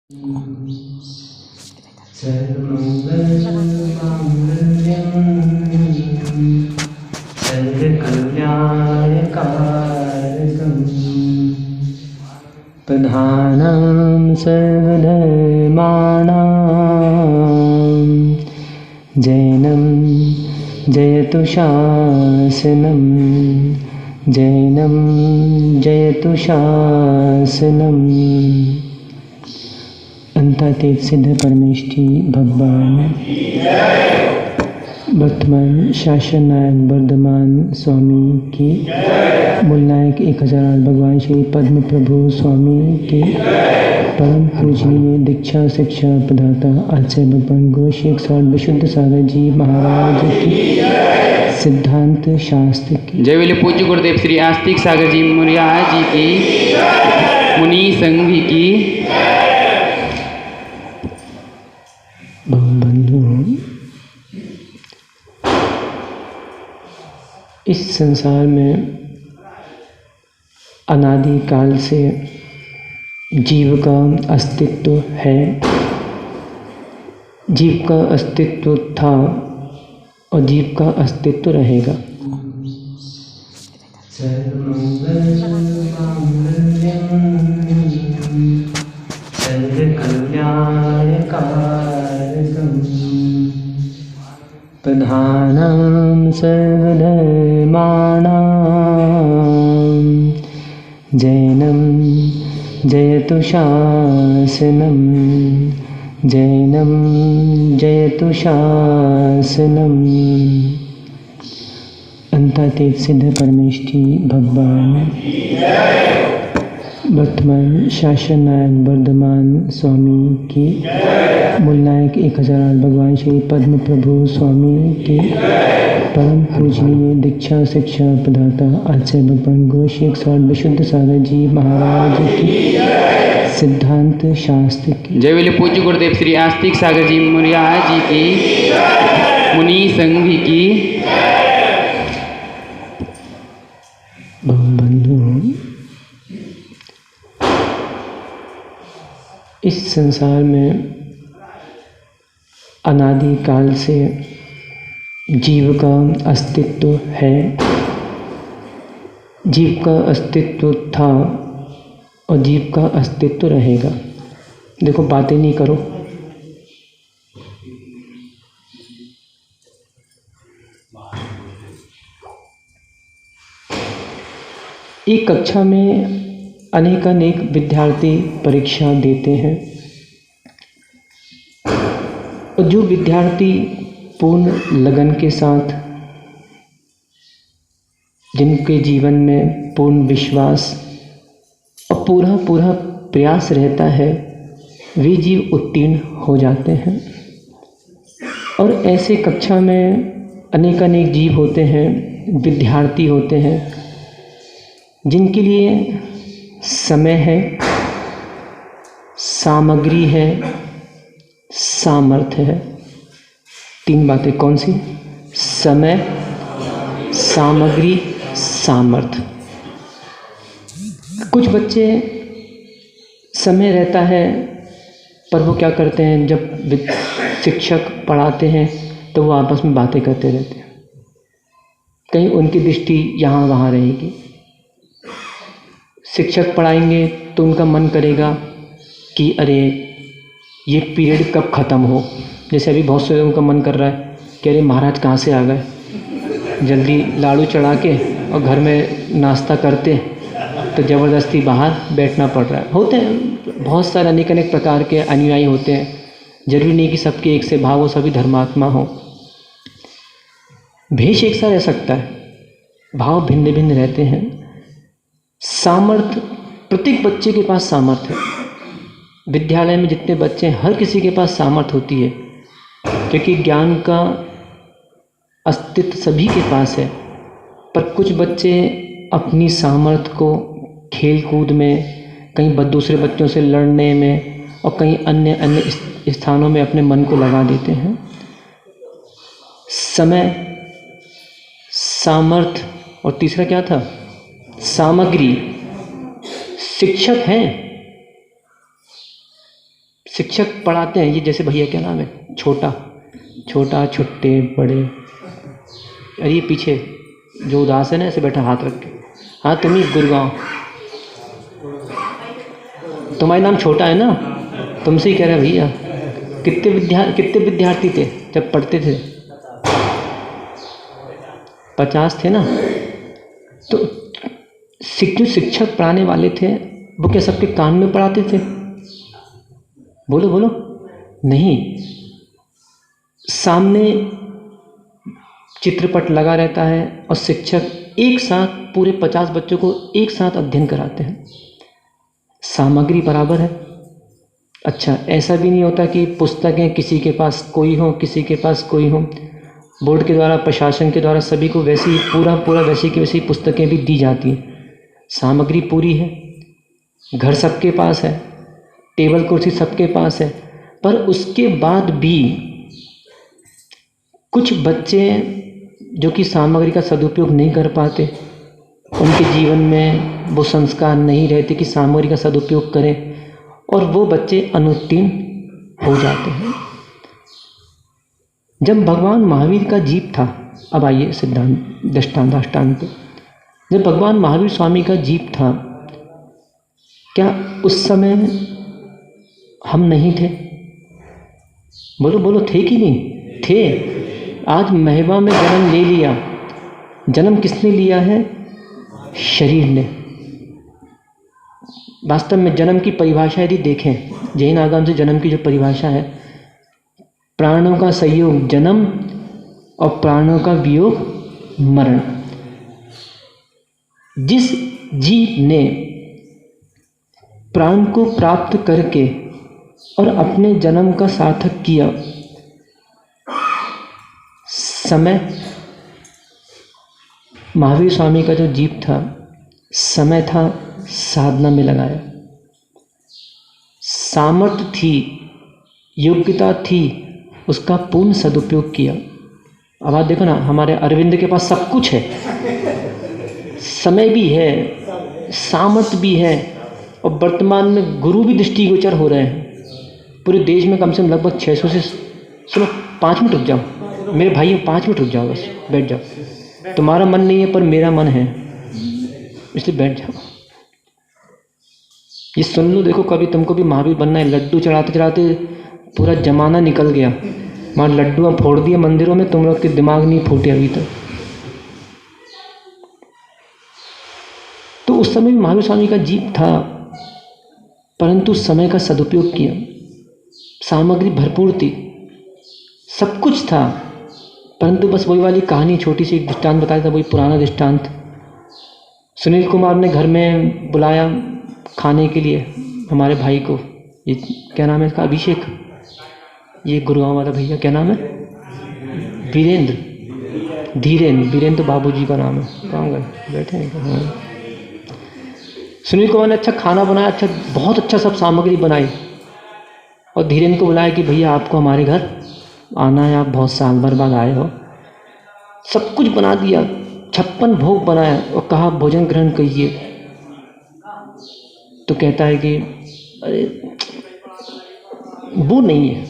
सर्वकल्याणकारकम् प्रधानं सर्वधर्माणां जैनं जयतु शासनं जैनं जयतु शासनम्। अंतातीत सिद्ध परमेष्ठी भगवान वर्तमान शासन नायक वर्धमान स्वामी की, मूल नायक 1008 भगवान श्री पद्म प्रभु स्वामी की, परम पूजनीय दीक्षा शिक्षा प्रदाता आचार्य भगवान गुरु शेख साठ विशुद्ध सागर जी महाराज की, सिद्धांत शास्त्र की जय बोले पूज्य गुरुदेव श्री आस्तिक सागर जी महाराज जी की, मुनि संघ की। बंधु, इस संसार में अनादि काल से जीव का अस्तित्व है, जीव का अस्तित्व था और जीव का अस्तित्व रहेगा। प्रधानं सर्वधर्माणां जैनं जयतु शासनं जैनं जयतु शासनम्। अंतातीत सिद्ध परमेष्ठी भगवान वर्तमान शासन नायक वर्धमान स्वामी की, मूल नायक 1008 भगवान श्री पद्म प्रभु स्वामी की, परम पूजनीय दीक्षा शिक्षा प्रदाता आचार्य भगवान गुरु शेख साठ विशुद्ध सागर जी महाराज की, सिद्धांत शास्त्र की जय बोले पूज्य गुरुदेव श्री आस्तिक सागर जी महाराज जी की, मुनि संघ की। बंधु, इस संसार में अनादि काल से जीव का अस्तित्व है, जीव का अस्तित्व था और जीव का अस्तित्व रहेगा। देखो, बातें नहीं करो, एक कक्षा में अनेक विद्यार्थी परीक्षा देते हैं और जो विद्यार्थी पूर्ण लगन के साथ, जिनके जीवन में पूर्ण विश्वास और पूरा प्रयास रहता है, वे जीव उत्तीर्ण हो जाते हैं। और ऐसे कक्षा में अनेक जीव होते हैं, विद्यार्थी होते हैं, जिनके लिए समय है, सामग्री है, सामर्थ्य है। तीन बातें कौन सी? समय, सामग्री, सामर्थ्य। कुछ बच्चे समय रहता है, पर वो क्या करते हैं, जब शिक्षक पढ़ाते हैं तो वो आपस में बातें करते रहते हैं। कहीं उनकी दृष्टि यहाँ वहाँ रहेगी। शिक्षक पढ़ाएंगे तो उनका मन करेगा कि अरे ये पीरियड कब ख़त्म हो। जैसे अभी बहुत से लोगों का मन कर रहा है कि अरे महाराज कहाँ से आ गए, जल्दी लाड़ू चढ़ा के और घर में नाश्ता करते, तो ज़बरदस्ती बाहर बैठना पड़ रहा है। होते हैं बहुत सारे अनेक प्रकार के अनुयायी होते हैं। जरूरी नहीं कि सबके एक से भाव हो, सभी धर्मात्मा हो। भेष एक सा रह सकता है, भाव भिन्न भिन्न रहते हैं। सामर्थ्य, प्रत्येक बच्चे के पास सामर्थ्य है। विद्यालय में जितने बच्चे हैं, हर किसी के पास सामर्थ्य होती है, क्योंकि ज्ञान का अस्तित्व सभी के पास है। पर कुछ बच्चे अपनी सामर्थ्य को खेल कूद में, कहीं दूसरे बच्चों से लड़ने में और कहीं अन्य स्थानों में अपने मन को लगा देते हैं। समय, सामर्थ्य और तीसरा क्या था? सामग्री। शिक्षक हैं, शिक्षक पढ़ाते हैं, ये जैसे भैया क्या नाम है, छोटा छोटा छुट्टे बड़े, अरे ये पीछे जो उदास है ना ऐसे बैठा हाथ रख के, हाँ तुम ही गुड़गांव, तुम्हारा नाम छोटा है ना, तुमसे ही कह रहे भैया। कितने विद्यार्थी थे जब पढ़ते थे? 50 थे ना। तो शिक्षक पढ़ाने वाले थे वो क्या सबके कान में पढ़ाते थे? बोलो बोलो, नहीं। सामने चित्रपट लगा रहता है और शिक्षक एक साथ पूरे 50 बच्चों को एक साथ अध्ययन कराते हैं। सामग्री बराबर है। अच्छा, ऐसा भी नहीं होता कि पुस्तकें किसी के पास कोई हो किसी के पास कोई हो। बोर्ड के द्वारा, प्रशासन के द्वारा सभी को वैसी पूरा वैसी की वैसी पुस्तकें भी दी जाती हैं। सामग्री पूरी है, घर सबके पास है, टेबल कुर्सी सबके पास है, पर उसके बाद भी कुछ बच्चे जो कि सामग्री का सदुपयोग नहीं कर पाते, उनके जीवन में वो संस्कार नहीं रहते कि सामग्री का सदुपयोग करें, और वो बच्चे अनुत्तीर्ण हो जाते हैं। जब भगवान महावीर का जीव था, अब आइए सिद्धांत दृष्टांत पे, जब भगवान महावीर स्वामी का जीव था, क्या उस समय हम नहीं थे? बोलो बोलो, थे कि नहीं थे? आज महवा में जन्म ले लिया। जन्म किसने लिया है? शरीर ने। वास्तव में जन्म की परिभाषा यदि देखें, जैन आगम से जन्म की जो परिभाषा है, प्राणों का संयोग जन्म और प्राणों का वियोग मरण। जिस जीव ने प्राण को प्राप्त करके और अपने जन्म का सार्थक किया, समय, महावीर स्वामी का जो जीव था, समय था साधना में लगाया, सामर्थ्य थी, योग्यता थी, उसका पूर्ण सदुपयोग किया। अब आप देखो ना, हमारे अरविंद के पास सब कुछ है, समय भी है, सामर्थ्य भी है, और वर्तमान में गुरु भी दृष्टिगोचर हो रहे हैं पूरे देश में। कम से कम लगभग 600 से, सुनो 5 मिनट रुक जाओ मेरे भाई, 5 मिनट रुक जाओ, बस बैठ जाओ। तुम्हारा मन नहीं है पर मेरा मन है, इसलिए बैठ जाओ। ये सुन लो, देखो कभी तुमको भी महावीर बनना है। लड्डू चढ़ाते चढ़ाते पूरा जमाना निकल गया, वहाँ लड्डू फोड़ दिए मंदिरों में, तुम लोग के दिमाग नहीं फूटे अभी तक। तो उस समय भी महावीर स्वामी का जीव था, परंतु समय का सदुपयोग किया। सामग्री भरपूर थी, सब कुछ था, परंतु बस वही वाली कहानी, छोटी सी एक दृष्टांत बताया था, वही पुराना दृष्टांत। सुनील कुमार ने घर में बुलाया खाने के लिए हमारे भाई को, ये क्या नाम है इसका, अभिषेक, ये गुरुगांव वाला भैया, क्या नाम है, वीरेंद्र, वीरेंद्र तो बाबूजी का नाम है। कहाँ गए, बैठे हैं? हाँ। सुनील कुमार ने अच्छा खाना बनाया, अच्छा, बहुत अच्छा सब सामग्री बनाई, और धीरेन्द्र को बुलाया कि भैया आपको हमारे घर आना है, आप बहुत साल भर बाद आए हो। सब कुछ बना दिया, 56 भोग बनाया और कहा भोजन ग्रहण कीजिए। तो कहता है कि अरे वो नहीं है।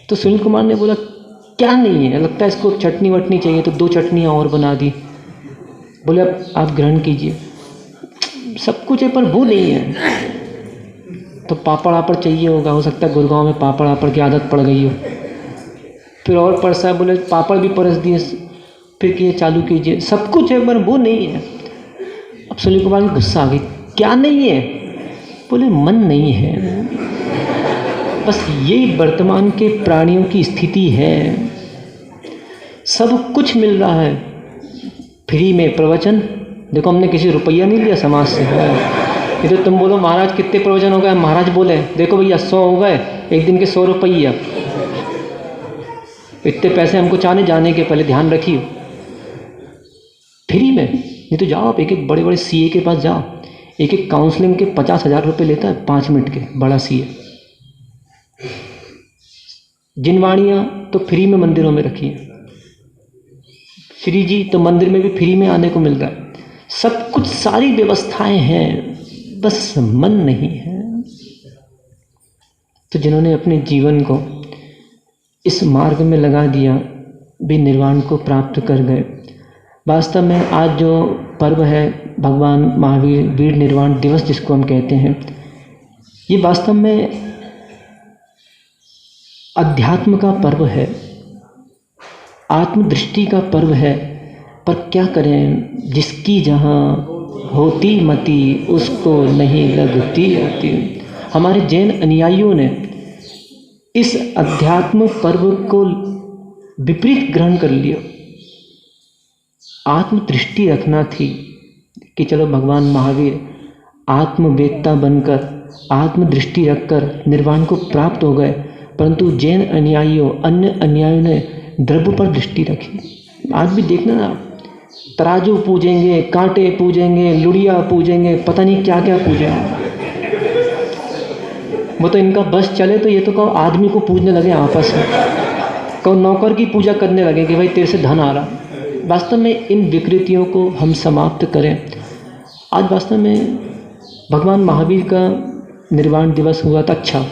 तो सुनील कुमार ने बोला क्या नहीं है, लगता है इसको चटनी वटनी चाहिए, तो 2 चटनियाँ और बना दी। बोले अब आप ग्रहण कीजिए। सब कुछ है पर वो नहीं है। तो पापड़ आपड़ चाहिए होगा, हो सकता है गुड़गांव में पापड़ आपड़ की आदत पड़ गई हो। फिर और परसा, बोले पापड़ भी परस दिए, फिर किए चालू कीजिए, सब कुछ है पर वो नहीं है। अब सुनील कुमार की गुस्सा आ गई, क्या नहीं है? बोले मन नहीं है। बस यही वर्तमान के प्राणियों की स्थिति है। सब कुछ मिल रहा है फ्री में। प्रवचन देखो, हमने किसी रुपया नहीं लिया समाज से। ये तो तुम बोलो महाराज कितने प्रवचन हो गए, महाराज बोले देखो भैया 100 हो गए, एक दिन के 100 रुपया। इतने पैसे हमको चाहने जाने के, पहले ध्यान रखिए। फ्री में नहीं तो जाओ आप एक बड़े बड़े सीए के पास जाओ, एक काउंसलिंग के 50,000 रुपये लेता है 5 मिनट के, बड़ा सीए। जिनवाणियाँ तो फ्री में मंदिरों में रखी है, श्री जी तो मंदिर में भी फ्री में आने को मिल रहा है। सब कुछ, सारी व्यवस्थाएं हैं, बस मन नहीं है। तो जिन्होंने अपने जीवन को इस मार्ग में लगा दिया वे निर्वाण को प्राप्त कर गए। वास्तव में आज जो पर्व है भगवान महावीर वीर निर्वाण दिवस जिसको हम कहते हैं, ये वास्तव में अध्यात्म का पर्व है, आत्मदृष्टि का पर्व है। पर क्या करें, जिसकी जहाँ होती मति उसको नहीं लगती होती। हमारे जैन अनुयायियों ने इस अध्यात्म पर्व को विपरीत ग्रहण कर लिया। आत्मदृष्टि रखना थी कि चलो भगवान महावीर आत्मवेत्ता बनकर आत्मदृष्टि रखकर निर्वाण को प्राप्त हो गए, परंतु जैन अनुयायियों अन्य अनुयायियों ने द्रव्य पर दृष्टि रखी। आज भी देखना ना, तराजू पूजेंगे, कांटे पूजेंगे, लुड़िया पूजेंगे, पता नहीं क्या क्या पूजेंगे। वो तो इनका बस चले तो ये तो कहो आदमी को पूजने लगे आपस में, कहो नौकर की पूजा करने लगे कि भाई तेरे से धन आ रहा। वास्तव में इन विकृतियों को हम समाप्त करें। आज वास्तव में भगवान महावीर का निर्वाण दिवस हुआ था। अच्छा,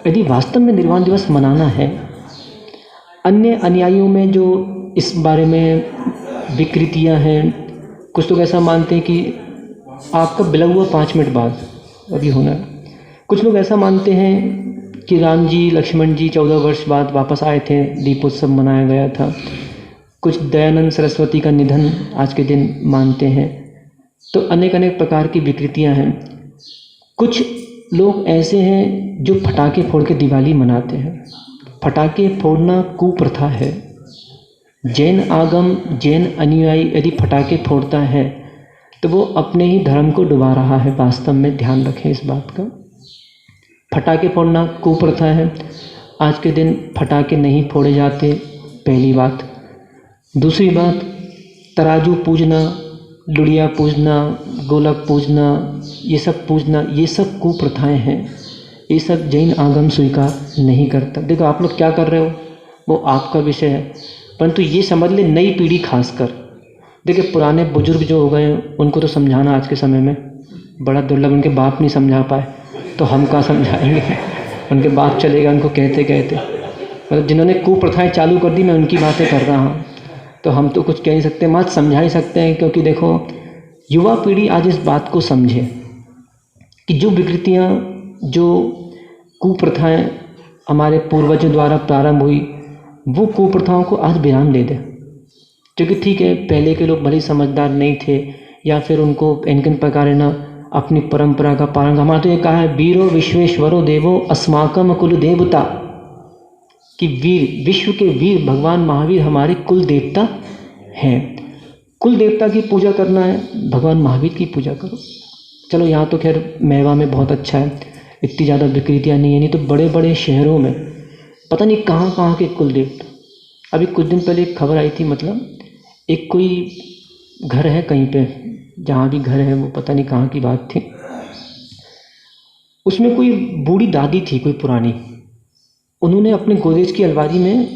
यदि वास्तव में निर्वाण दिवस मनाना है, अन्य अनुयायियों में जो इस बारे में विकृतियां हैं, कुछ लोग ऐसा मानते हैं कि आपका बिला हुआ 5 मिनट बाद अभी होना है। कुछ लोग ऐसा मानते हैं कि राम जी लक्ष्मण जी 14 वर्ष बाद वापस आए थे, दीपोत्सव मनाया गया था। कुछ दयानंद सरस्वती का निधन आज के दिन मानते हैं। तो अनेक अनेक प्रकार की विकृतियां हैं। कुछ लोग ऐसे हैं जो पटाखे फोड़ के दिवाली मनाते हैं। पटाखे फोड़ना कुप्रथा है। जैन आगम जैन अनुयायी यदि पटाखे फोड़ता है तो वो अपने ही धर्म को डुबा रहा है। वास्तव में ध्यान रखें इस बात का। पटाखे फोड़ना कुप्रथा है। आज के दिन पटाखे नहीं फोड़े जाते, पहली बात। दूसरी बात, तराजू पूजना, लुड़िया पूजना, गोलक पूजना, ये सब पूजना, ये सब कुप्रथाएं हैं। ये सब जैन आगम स्वीकार नहीं करता। देखो आप लोग क्या कर रहे हो वो आपका विषय है, परंतु ये समझ ले नई पीढ़ी खासकर, देखिए पुराने बुजुर्ग जो हो गए उनको तो समझाना आज के समय में बड़ा दुर्लभ। उनके बाप नहीं समझा पाए तो हम कहाँ समझाएंगे। उनके बाप चलेगा उनको कहते कहते। मतलब जिन्होंने कुप्रथाएं चालू कर दी, मैं उनकी बातें कर रहा हूँ, तो हम तो कुछ कह नहीं सकते, मत समझा ही सकते हैं। क्योंकि देखो युवा पीढ़ी आज इस बात को समझे कि जो विकृतियाँ, जो कुप्रथाएं हमारे पूर्वजों द्वारा प्रारंभ हुई, वो कुप्रथाओं को आज विराम दे दें। क्योंकि ठीक है, पहले के लोग भले समझदार नहीं थे या फिर उनको इनकिन प्रकार ना अपनी परंपरा का पालन। हमारा तो ये कहा है, वीरो विश्वेश्वरो देवो अस्माकम कुल देवता, कि वीर, विश्व के वीर भगवान महावीर हमारे कुल देवता हैं। कुल देवता की पूजा करना है, भगवान महावीर की पूजा करो। चलो यहाँ तो खैर मेवा में बहुत अच्छा है, इतनी ज़्यादा विकृतियाँ नहीं है। नहीं तो बड़े बड़े शहरों में पता नहीं कहाँ कहाँ के कुल देवता। अभी कुछ दिन पहले एक खबर आई थी, मतलब एक कोई घर है कहीं पे, जहाँ भी घर है वो पता नहीं कहाँ की बात थी, उसमें कोई बूढ़ी दादी थी, कोई पुरानी। उन्होंने अपने गोदरेज की अलमारी में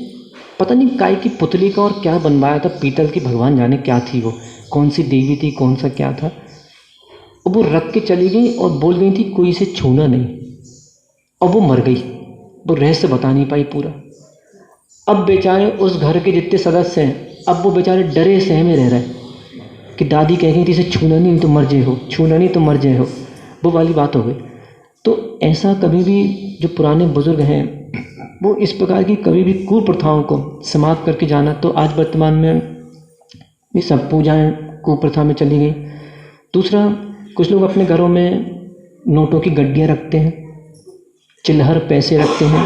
पता नहीं काय की पुतली का और क्या बनवाया था, पीतल की, भगवान जाने क्या थी वो, कौन सी देवी थी, कौन सा क्या था। और वो रख के चली गई और बोल गई थी कोई इसे छूना नहीं, और वो मर गई। वो रहस्य बता नहीं पाई पूरा। अब बेचारे उस घर के जितने सदस्य हैं, अब वो बेचारे डरे सहमे रह रहे हैं कि दादी कह गई थी इसे छूना नहीं तो मर जाए हो, छूना नहीं तो मर जाए हो, वो वाली बात हो गई। तो ऐसा कभी भी जो पुराने बुजुर्ग हैं वो इस प्रकार की कभी भी कुप्रथाओं को समाप्त करके जाना। तो आज वर्तमान में ये सब पूजाएं कुप्रथा में चली गई। दूसरा, कुछ लोग अपने घरों में नोटों की गड्डियाँ रखते हैं, चिल्हर पैसे रखते हैं,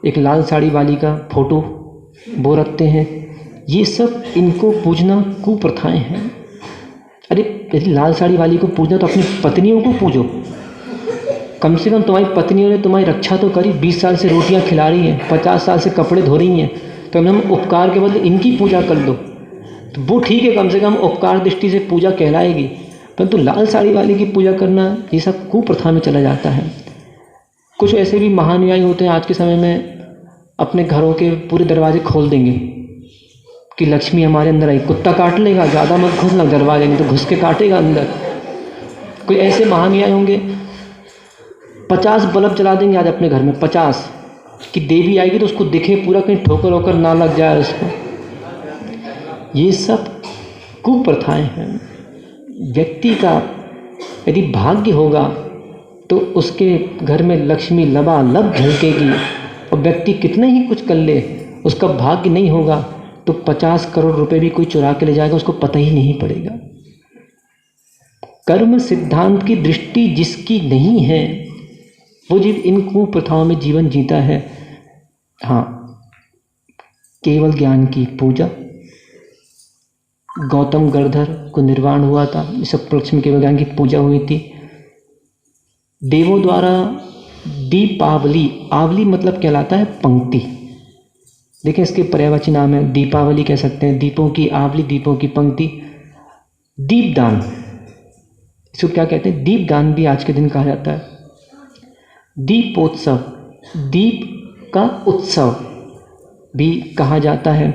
एक लाल साड़ी वाली का फोटो वो रखते हैं। ये सब इनको पूजना कुप्रथाएं हैं। अरे यदि लाल साड़ी वाली को पूजना तो अपनी पत्नियों को पूजो। कम से कम तुम्हारी पत्नियों ने तुम्हारी रक्षा तो करी, 20 साल से रोटियां खिला रही हैं, 50 साल से कपड़े धो रही हैं, तो हम उपकार के बदले इनकी पूजा कर दो तो वो ठीक है, कम से कम उपकार दृष्टि से पूजा कहलाएगी। परंतु लाल साड़ी वाली की पूजा करना, ये सब कुप्रथा में चला जाता है। कुछ ऐसे भी महानुयायी होते हैं आज के समय में, अपने घरों के पूरे दरवाजे खोल देंगे कि लक्ष्मी हमारे अंदर आई। कुत्ता काट लेगा, ज़्यादा मत घुसना दरवाजे, नहीं तो घुस के काटेगा अंदर। कोई ऐसे महानुयायी होंगे 50 बल्ब जला देंगे आज अपने घर में, 50, कि देवी आएगी तो उसको दिखे पूरा, कहीं ठोकर वोकर ना लग जाए उसको। ये सब कुप्रथाएं हैं। व्यक्ति का यदि भाग्य होगा तो उसके घर में लक्ष्मी लबालब झलकेगी, और व्यक्ति कितने ही कुछ कर ले, उसका भाग्य नहीं होगा तो 50 करोड़ रुपए भी कोई चुरा के ले जाएगा, उसको पता ही नहीं पड़ेगा। कर्म सिद्धांत की दृष्टि जिसकी नहीं है वो जीव इन कुप्रथाओं में जीवन जीता है। हाँ, केवल ज्ञान की पूजा, गौतम गर्धर को निर्वाण हुआ था, इस उपलक्ष्य में केवल ज्ञान की पूजा हुई थी। देवों द्वारा दीपावली, आवली मतलब कहलाता है पंक्ति। देखें इसके पर्यायवाची नाम है, दीपावली कह सकते हैं, दीपों की आवली, दीपों की पंक्ति। दीपदान, इसको क्या कहते हैं? दीपदान भी आज के दिन कहा जाता है। दीपोत्सव, दीप का उत्सव भी कहा जाता है।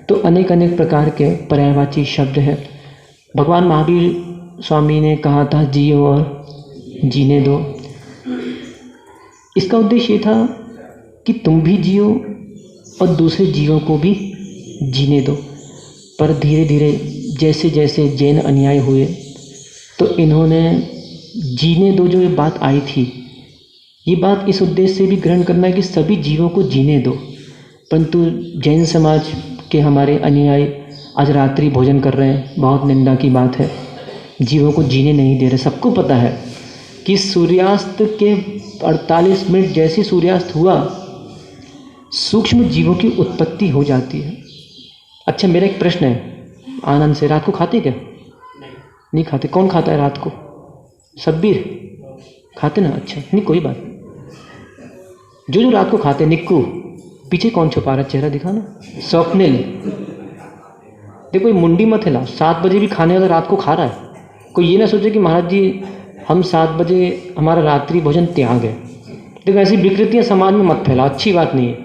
तो अनेक अनेक प्रकार के पर्यायवाची शब्द हैं। भगवान महावीर स्वामी ने कहा था जियो और जीने दो। इसका उद्देश्य ये था कि तुम भी जियो और दूसरे जीवों को भी जीने दो। पर धीरे धीरे जैसे जैसे जैन अनुयायी हुए तो इन्होंने जीने दो जो ये बात आई थी, ये बात इस उद्देश्य से भी ग्रहण करना है कि सभी जीवों को जीने दो। परंतु जैन समाज के हमारे अनुयायी आज रात्रि भोजन कर रहे हैं, बहुत निंदा की बात है। जीवों को जीने नहीं दे रहे। सबको पता है कि सूर्यास्त के 48 मिनट जैसे सूर्यास्त हुआ सूक्ष्म जीवों की उत्पत्ति हो जाती है। अच्छा, मेरा एक प्रश्न है आनंद से, रात को खाते क्या? नहीं खाते। कौन खाता है रात को? सब्बीर खाते ना? अच्छा, नहीं कोई बात। जो रात को खाते, निक्कू पीछे कौन छुपा रहा है? चेहरा दिखा ना। स्वप्निल, देखो ये मुंडी मत हिला, 7 बजे भी खाने वाला रात को खा रहा है। कोई ये ना सोचे कि महाराज जी हम 7 बजे हमारा रात्रि भोजन त्याग है। देखो ऐसी विकृतियाँ समाज में मत फैला, अच्छी बात नहीं है।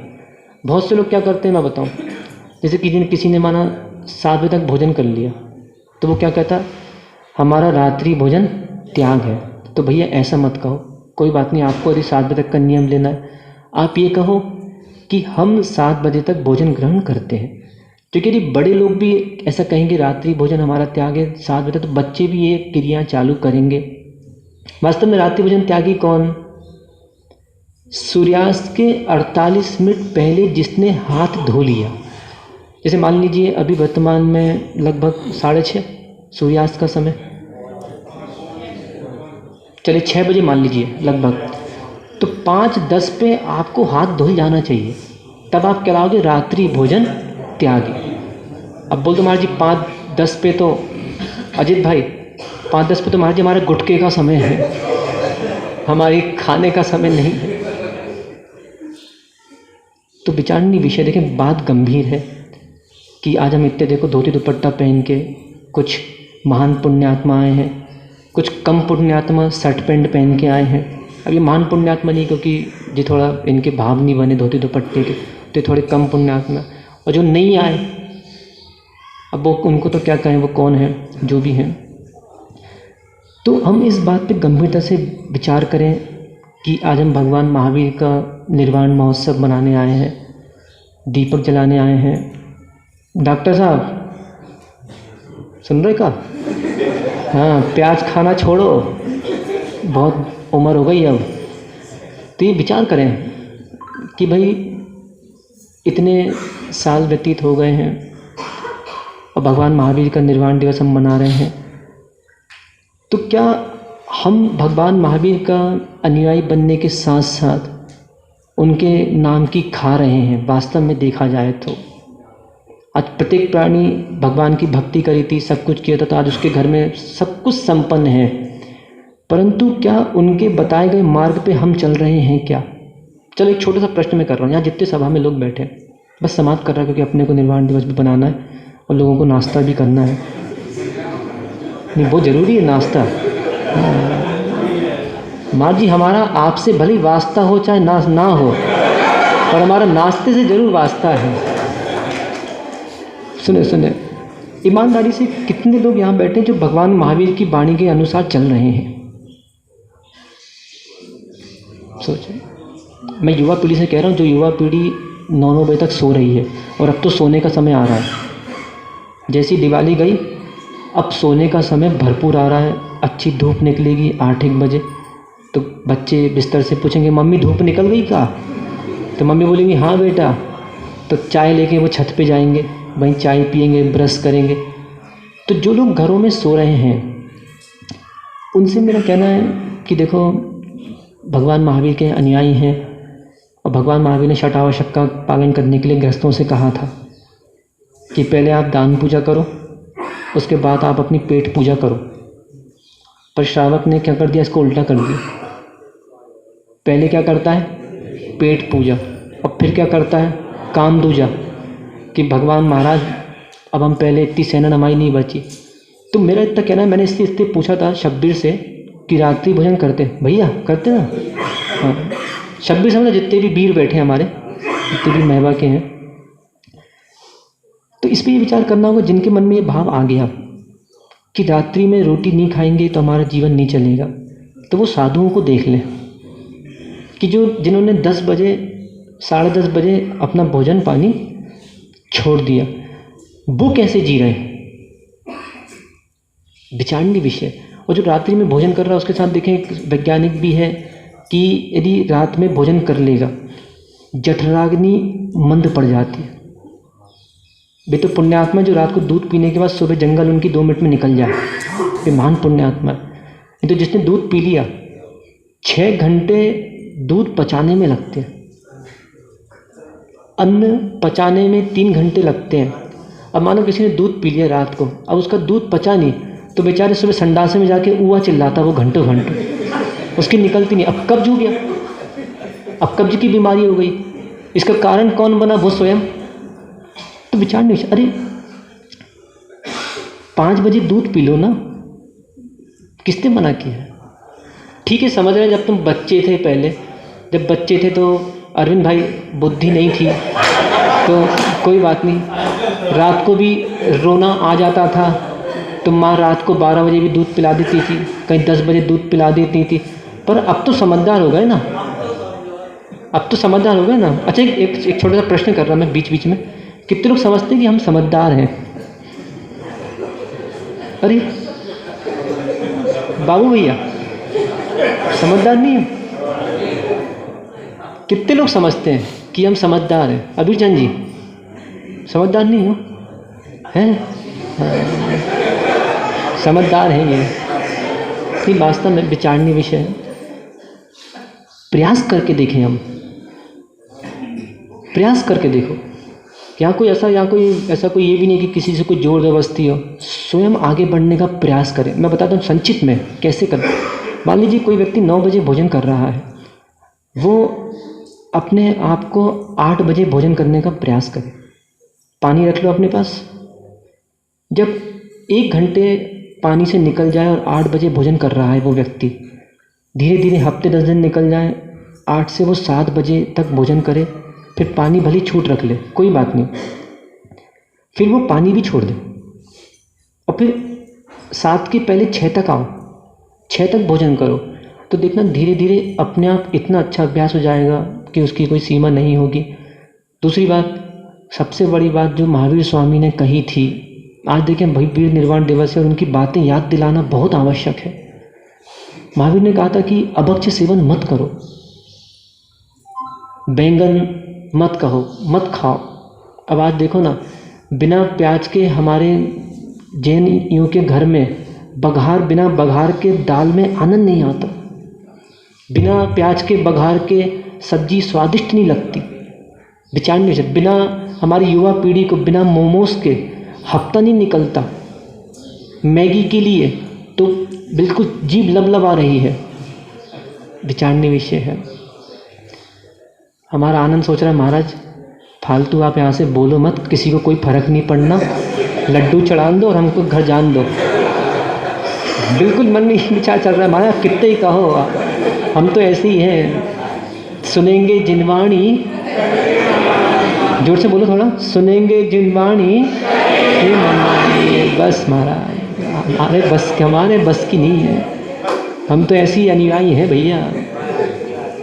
बहुत से लोग क्या करते हैं मैं बताऊँ, जैसे किसी ने माना 7 बजे तक भोजन कर लिया तो वो क्या कहता, हमारा रात्रि भोजन त्याग है। तो भैया ऐसा मत कहो, कोई बात नहीं। आपको यदि 7 बजे तक का नियम लेना है, आप ये कहो कि हम 7 बजे तक भोजन ग्रहण करते हैं। क्योंकि यदि बड़े लोग भी ऐसा कहेंगे रात्रि भोजन हमारा त्याग है 7 बजे तक, तो बच्चे भी ये क्रिया चालू करेंगे। वास्तव में रात्रि भोजन त्यागी कौन? सूर्यास्त के 48 मिनट पहले जिसने हाथ धो लिया। जैसे मान लीजिए अभी वर्तमान में लगभग 6:30 सूर्यास्त का समय, चलिए 6 बजे मान लीजिए लगभग, तो 5:10 पे आपको हाथ धो जाना चाहिए, तब आप कहलाओगे रात्रि भोजन त्यागी। अब बोल दो महाराज जी 5:10 पे तो, अजित भाई 5:10 पे तो महाराज जी हमारे गुटके का समय है, हमारी खाने का समय नहीं है। तो विचारणीय विषय, देखें बात गंभीर है कि आज हम इतने देखो धोती दुपट्टा पहन के, कुछ महान पुण्यात्मा आए हैं, कुछ कम पुण्यात्मा शर्ट पैंट पहन के आए हैं। अब ये महान पुण्यात्मा नहीं, क्योंकि जो थोड़ा इनके भाव नहीं बने धोती दुपट्टे के, तो थोड़े कम पुण्यात्मा। और जो नहीं आए, अब वो उनको तो क्या कहें, वो कौन है, जो भी हैं। तो हम इस बात पे गंभीरता से विचार करें कि आज हम भगवान महावीर का निर्वाण महोत्सव मनाने आए हैं, दीपक जलाने आए हैं। डॉक्टर साहब सुन रहे का? हाँ, प्याज खाना छोड़ो, बहुत उम्र हो गई अब। तो ये विचार करें कि भाई इतने साल व्यतीत हो गए हैं और भगवान महावीर का निर्वाण दिवस हम मना रहे हैं, तो क्या हम भगवान महावीर का अनुयायी बनने के साथ साथ उनके नाम की खा रहे हैं? वास्तव में देखा जाए तो आज प्रत्येक प्राणी भगवान की भक्ति करी थी, सब कुछ किया था, तो आज उसके घर में सब कुछ संपन्न है। परंतु क्या उनके बताए गए मार्ग पे हम चल रहे हैं क्या? चलो एक छोटा सा प्रश्न मैं कर रहा हूँ, यहाँ जितने सभा में लोग बैठे, बस समाप्त कर रहा है, क्योंकि अपने को निर्वाण दिवस भी बनाना है और लोगों को नाश्ता भी करना है। नहीं, वो ज़रूरी है नाश्ता। माँ जी हमारा आपसे भले वास्ता हो चाहे ना हो, पर हमारा नाश्ते से ज़रूर वास्ता है। सुने ईमानदारी से, कितने लोग यहाँ बैठे जो भगवान महावीर की वाणी के अनुसार चल रहे हैं? सोचो, मैं युवा पीढ़ी से कह रहा हूँ, जो युवा पीढ़ी 9-9 बजे तक सो रही है और अब तो सोने का समय आ रहा है। जैसी दिवाली गई अब सोने का समय भरपूर आ रहा है, अच्छी धूप निकलेगी 8-1 बजे, तो बच्चे बिस्तर से पूछेंगे मम्मी धूप निकल गई क्या? तो मम्मी बोलेंगी हाँ बेटा। तो चाय लेके वो छत पे जाएंगे, वहीं चाय पिएंगे, ब्रश करेंगे। तो जो लोग घरों में सो रहे हैं उनसे मेरा कहना है कि देखो, भगवान महावीर के अनुयायी हैं और भगवान महावीर ने छठ आवश्यक का पालन करने के लिए गृहस्थों से कहा था कि पहले आप दान पूजा करो, उसके बाद आप अपनी पेट पूजा करो। पर श्रावक ने क्या कर दिया, इसको उल्टा कर दिया। पहले क्या करता है, पेट पूजा, और फिर क्या करता है, काम दूजा, कि भगवान महाराज अब हम पहले इतनी सेना हमारी नहीं बची। तो मेरा इतना कहना है, मैंने इससे पूछा था शब्बीर से कि रात्रि भोजन करते भैया, करते ना? हाँ, शब्बीर समझे जितने भी वीर बैठे हैं हमारे, जितने भी महवा के हैं, तो इस पर ये विचार करना होगा जिनके मन में ये भाव आ गया कि रात्रि में रोटी नहीं खाएंगे तो हमारा जीवन नहीं चलेगा, तो वो साधुओं को देख लें कि जिन्होंने 10 बजे 10:30 बजे अपना भोजन पानी छोड़ दिया, वो कैसे जी रहे हैं, विचारणीय विषय। और जो रात्रि में भोजन कर रहा है उसके साथ देखें, एक वैज्ञानिक भी है कि यदि रात में भोजन कर लेगा जठराग्नि मंद पड़ जाती है। वे तो पुण्यात्मा जो रात को दूध पीने के बाद सुबह जंगल उनकी 2 मिनट में निकल जाए, वे महान पुण्यात्मा है। तो जिसने दूध पी लिया 6 घंटे दूध पचाने में लगते हैं, अन्न पचाने में 3 घंटे लगते हैं। अब मानो किसी ने दूध पी लिया रात को, अब उसका दूध पचा नहीं, तो बेचारे सुबह संडासे में जाके ऊआ चिल्लाता वो घंटों घंटों, उसकी निकलती नहीं। अब कब्ज हो गया, अब कब्ज की बीमारी हो गई। इसका कारण कौन बना, वो स्वयं। तो विचार नहीं, अरे 5 बजे दूध पी लो ना, किसने मना किया? ठीक है, समझ रहे हैं, जब तुम बच्चे थे, पहले जब बच्चे थे तो अरविंद भाई बुद्धि नहीं थी तो कोई बात नहीं, रात को भी रोना आ जाता था तो माँ रात को 12 बजे भी दूध पिला देती थी, कहीं 10 बजे दूध पिला देती थी। पर अब तो समझदार हो गए ना, अब तो समझदार हो गए ना। अच्छा, एक छोटा सा प्रश्न कर रहा मैं बीच बीच में, कितने लोग समझते हैं कि हम समझदार हैं? अरे बाबू भैया, समझदार नहीं है? कितने लोग समझते हैं कि हम समझदार हैं? अबीर चंद जी, समझदार नहीं हो? हैं? समझदार हैं ये वास्तव में विचारणीय विषय है। प्रयास करके देखें, हम प्रयास करके देखो। यहाँ कोई ऐसा कोई ये भी नहीं कि किसी से कोई जोर जबरदस्ती हो, स्वयं आगे बढ़ने का प्रयास करें। मैं बताता हूँ संचित में कैसे करें। मान लीजिए कोई व्यक्ति 9 बजे भोजन कर रहा है, वो अपने आप को 8 बजे भोजन करने का प्रयास करे। पानी रख लो अपने पास, जब 1 घंटे पानी से निकल जाए और 8 बजे भोजन कर रहा है वो व्यक्ति, धीरे धीरे हफ्ते 10 दिन निकल जाए, 8 से वो 7 बजे तक भोजन करे, फिर पानी भली छूट रख ले, कोई बात नहीं, फिर वो पानी भी छोड़ दे और फिर 7 के पहले 6 तक आओ, 6 तक भोजन करो, तो देखना धीरे धीरे अपने आप इतना अच्छा अभ्यास हो जाएगा कि उसकी कोई सीमा नहीं होगी। दूसरी बात, सबसे बड़ी बात जो महावीर स्वामी ने कही थी, आज देखें भाई वीर निर्वाण दिवस है और उनकी बातें याद दिलाना बहुत आवश्यक है। महावीर ने कहा था कि अभक्ष सेवन मत करो, बैंगन मत कहो, मत खाओ। अब आज देखो ना, बिना प्याज के हमारे जैनियों के घर में बिना बघार के दाल में आनंद नहीं आता, बिना प्याज के बघार के सब्जी स्वादिष्ट नहीं लगती। विचार नहीं, बिना हमारी युवा पीढ़ी को बिना मोमोज के हफ्ता नहीं निकलता, मैगी के लिए तो बिल्कुल जीभ लबलबा रही है। विचारणीय विषय है। हमारा आनंद सोच रहा है महाराज फालतू आप यहाँ से बोलो मत, किसी को कोई फर्क नहीं पड़ना, लड्डू चढ़ा दो और हमको घर जान दो। बिल्कुल मन में ये विचार चल रहा है महाराज, कितने ही कहो, हम तो ऐसे ही हैं। सुनेंगे जिनवाणी, जोर से बोलो थोड़ा, सुनेंगे जिनवाणी बस महाराज हमारे बस की नहीं है, हम तो ऐसे ही अनुयायी हैं भैया।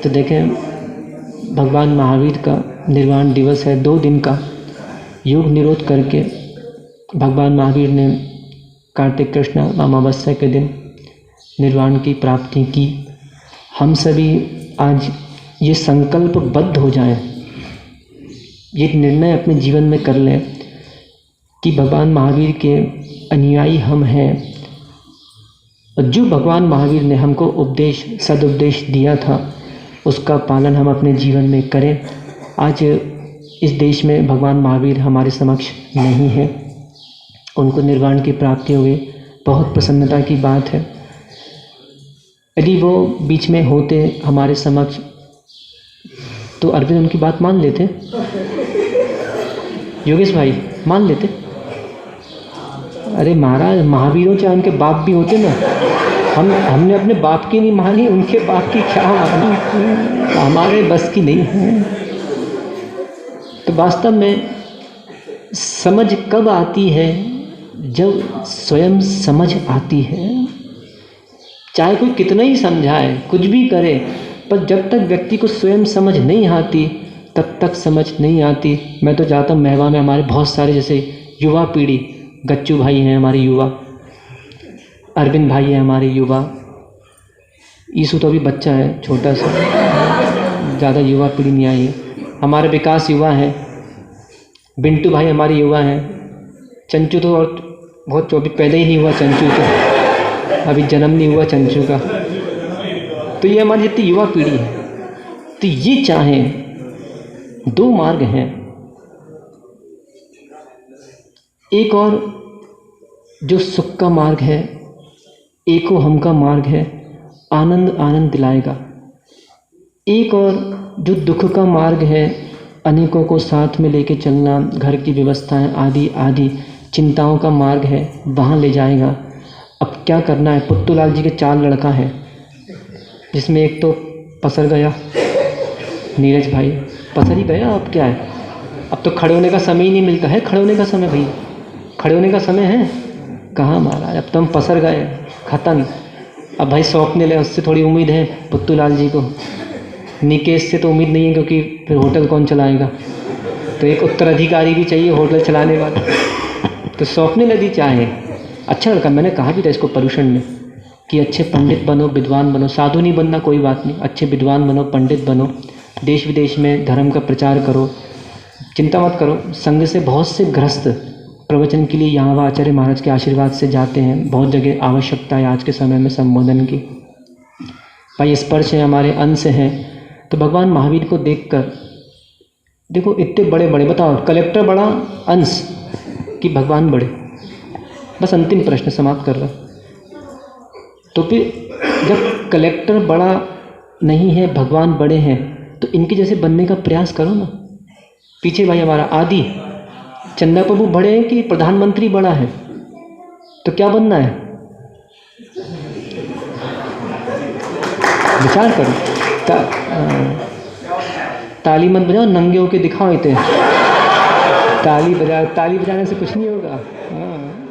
तो तो देखें भगवान महावीर का निर्वाण दिवस है, 2 दिन का योग निरोध करके भगवान महावीर ने कार्तिक कृष्ण अमावस्या के दिन निर्वाण की प्राप्ति की। हम सभी आज ये संकल्पबद्ध हो जाएं, ये निर्णय अपने जीवन में कर लें कि भगवान महावीर के अनुयायी हम हैं और जो भगवान महावीर ने हमको उपदेश सदुपदेश दिया था उसका पालन हम अपने जीवन में करें। आज इस देश में भगवान महावीर हमारे समक्ष नहीं है, उनको निर्वाण की प्राप्ति हो गई, बहुत प्रसन्नता की बात है। यदि वो बीच में होते हमारे समक्ष तो अरविंद उनकी बात मान लेते, योगेश भाई मान लेते। अरे महाराज महावीरों चाहे उनके बाप भी होते ना, हमने अपने बाप की नहीं मानी, उनके बाप की क्या मानी, हमारे बस की नहीं है। तो वास्तव में समझ कब आती है? जब स्वयं समझ आती है। चाहे कोई कितना ही समझाए, कुछ भी करे, पर जब तक व्यक्ति को स्वयं समझ नहीं आती तब तक समझ नहीं आती। मैं तो चाहता हूँ महवा में हमारे बहुत सारे जैसे युवा पीढ़ी, गच्चू भाई हैं हमारे युवा, अरविंद भाई हैं हमारे युवा, ईसु तो अभी बच्चा है छोटा सा, ज़्यादा युवा पीढ़ी नहीं आई है। हमारे विकास युवा हैं, बिंटू भाई हमारे युवा हैं, चंचू तो और बहुत अभी पैदा ही नहीं हुआ, चंचू तो अभी जन्म नहीं हुआ चंचू का। तो ये हमारी जितनी युवा पीढ़ी है, तो ये चाहें 2 मार्ग हैं, एक और जो सुख का मार्ग है, एको हम का मार्ग है, आनंद आनंद दिलाएगा। एक और जो दुख का मार्ग है, अनेकों को साथ में लेके चलना, घर की व्यवस्थाएं आदि आदि चिंताओं का मार्ग है, वहाँ ले जाएगा। अब क्या करना है? पुत्तूलाल जी के 4 लड़का है, जिसमें एक तो पसर गया, नीरज भाई पसर ही गया। अब क्या है? अब तो खड़े होने का समय ही नहीं मिलता है। खड़े होने का समय भैया, खड़े होने का समय है कहाँ महाराज? अब तो हम पसर गए, ख़त्म। अब भाई सौंपने ले, उससे थोड़ी उम्मीद है पुत्तूलाल जी को। निकेश से तो उम्मीद नहीं है, क्योंकि फिर होटल कौन चलाएगा? तो एक उत्तराधिकारी भी चाहिए होटल चलाने वाला। तो सौंपने लगी चाहे अच्छा लड़का, मैंने कहा भी था इसको पर्यूषण में कि अच्छे पंडित बनो, विद्वान बनो, साधु नहीं बनना कोई बात नहीं, अच्छे विद्वान बनो, पंडित बनो, देश विदेश में धर्म का प्रचार करो, चिंता मत करो। संघ से बहुत से गृहस्थ प्रवचन के लिए यहाँ वहाँ आचार्य महाराज के आशीर्वाद से जाते हैं। बहुत जगह आवश्यकता है आज के समय में संबोधन की। भाई स्पर्श है, हमारे अंश हैं। तो भगवान महावीर को देखकर देखो, इतने बड़े बड़े, बताओ कलेक्टर बड़ा अंश कि भगवान बड़े? बस अंतिम प्रश्न समाप्त कर रहा। तो फिर जब कलेक्टर बड़ा नहीं है, भगवान बड़े हैं, तो इनके जैसे बनने का प्रयास करो ना। पीछे भाई हमारा आदि चंदा प्रभु बड़े हैं कि प्रधानमंत्री बड़ा है? तो क्या बनना है? विचार करो। ताली मत बजाओ, नंगे होके दिखाओ। इतने ताली बजाने से कुछ नहीं होगा। हाँ।